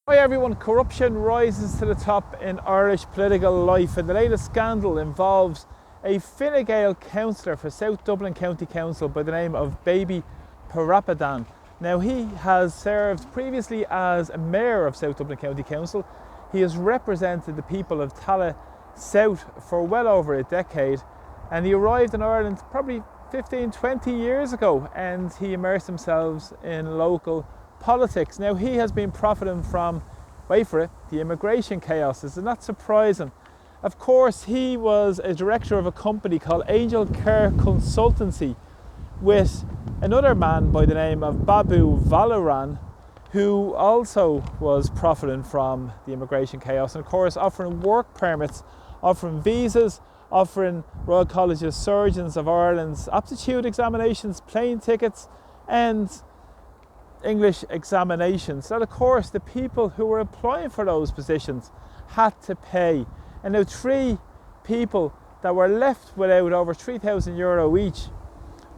Hi everyone, corruption rises to the top in Irish political life, and the latest scandal involves a Fine Gael councillor for South Dublin County Council by the name of Baby Parapadan. Now, he has served previously as a mayor of South Dublin County Council. He has represented the people of Tallaght South for well over a decade, and he arrived in Ireland probably 15-20 years ago, and he immersed himself in local politics. Now, he has been profiting from, wait for it, the immigration chaos. Is it not surprising? Of course, he was a director of a company called Angel Care Consultancy with another man by the name of Babu Valoran, who also was profiting from the immigration chaos, and of course offering work permits, offering visas, offering Royal College of Surgeons of Ireland's aptitude examinations, plane tickets and English examinations. That, of course, the people who were applying for those positions had to pay. And now 3 people that were left without over €3,000 each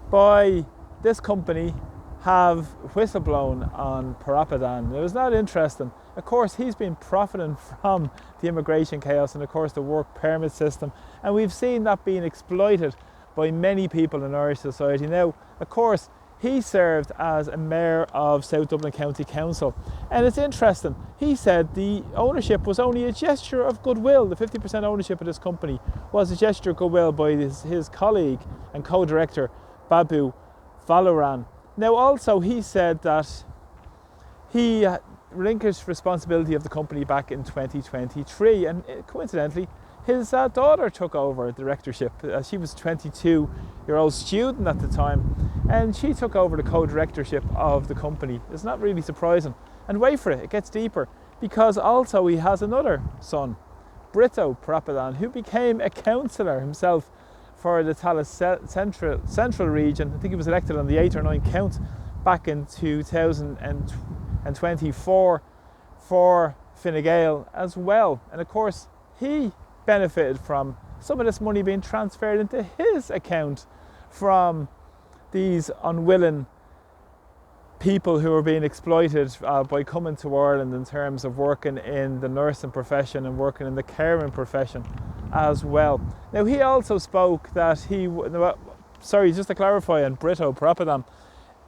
by this company have whistleblown on Parapadan. It was not interesting. Of course, he's been profiting from the immigration chaos and of course the work permit system, and we've seen that being exploited by many people in Irish society. Now, of course, he served as a mayor of South Dublin County Council, and it's interesting, he said the ownership was only a gesture of goodwill. The 50% ownership of this company was a gesture of goodwill by his colleague and co-director Babu Valoran. Now, also he said that he relinquished responsibility of the company back in 2023, and coincidentally his daughter took over directorship. She was a 22-year-old student at the time, and she took over the co-directorship of the company. It's not really surprising. And wait for it, it gets deeper, because also he has another son, Brito Parapadan, who became a councillor himself for the Tallaght Central region. I think he was elected on the 8 or 9 count back in 2024 for Fine Gael as well. And of course, he benefited from some of this money being transferred into his account from these unwilling people who are being exploited by coming to Ireland in terms of working in the nursing profession and working in the caring profession as well. Now, he also spoke that just to clarify on Brito Parapadan,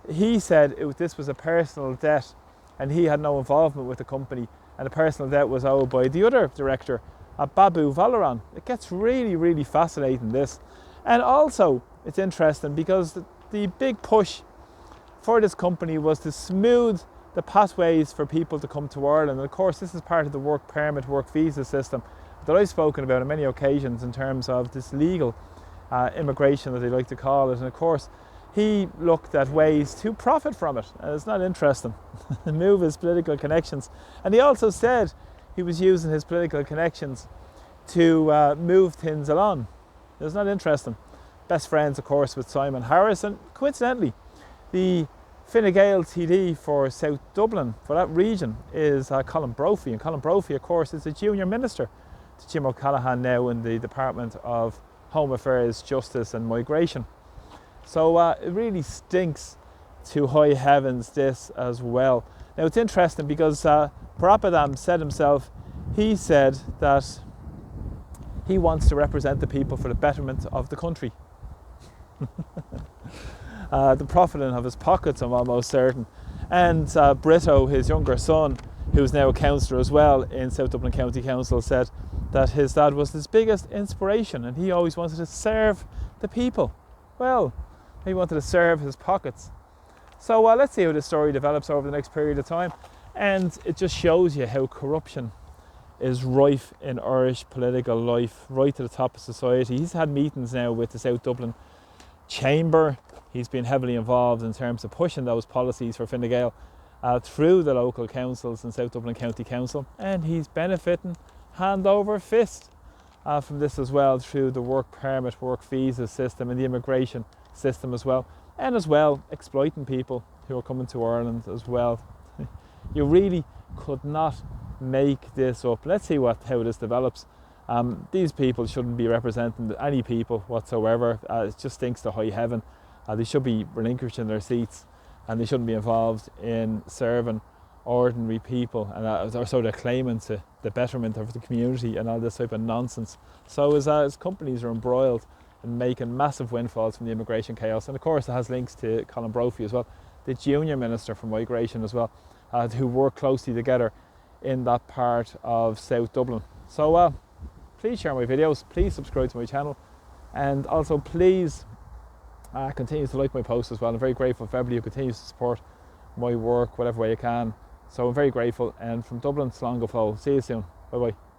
he said this was a personal debt and he had no involvement with the company, and the personal debt was owed by the other director, Babu Valoran. It gets really, really fascinating, this. And also, it's interesting because the big push for this company was to smooth the pathways for people to come to Ireland. And of course, this is part of the work permit, work visa system that I've spoken about on many occasions in terms of this legal immigration that they like to call it. And of course, he looked at ways to profit from it. And it's not interesting. Move his political connections. And he also said he was using his political connections to move things along. It's not interesting. Best friends, of course, with Simon Harris, and coincidentally, the Fine Gael TD for South Dublin, for that region, is Colin Brophy. And Colin Brophy, of course, is a junior minister to Jim O'Callaghan now in the Department of Home Affairs, Justice and Migration. So it really stinks to high heavens, this as well. Now, it's interesting because Parapadan said himself, he said that he wants to represent the people for the betterment of the country. The profiting of his pockets, I'm almost certain. And Brito, his younger son, who's now a councillor as well in South Dublin County Council, said that his dad was his biggest inspiration and he always wanted to serve the people. Well, he wanted to serve his pockets. So let's see how this story develops over the next period of time. And it just shows you how corruption is rife in Irish political life, right to the top of society. He's had meetings now with the South Dublin Chamber. He's been heavily involved in terms of pushing those policies for Fine Gael through the local councils and South Dublin County Council, and he's benefiting hand over fist from this as well, through the work permit, work visa system and the immigration system as well, and as well exploiting people who are coming to Ireland as well. You really could not make this up. Let's see how this develops. These people shouldn't be representing any people whatsoever. It just stinks to high heaven. They should be relinquishing their seats and they shouldn't be involved in serving ordinary people, and or so they're claiming to the betterment of the community and all this type of nonsense. So as companies are embroiled in making massive windfalls from the immigration chaos, and of course it has links to Colin Brophy as well, the junior minister for migration as well, who work closely together in that part of South Dublin. So please share my videos, please subscribe to my channel, and also please continue to like my posts as well. I'm very grateful for everybody who continues to support my work whatever way you can. So I'm very grateful, and from Dublin, Slán go Fóill. See you soon. Bye bye.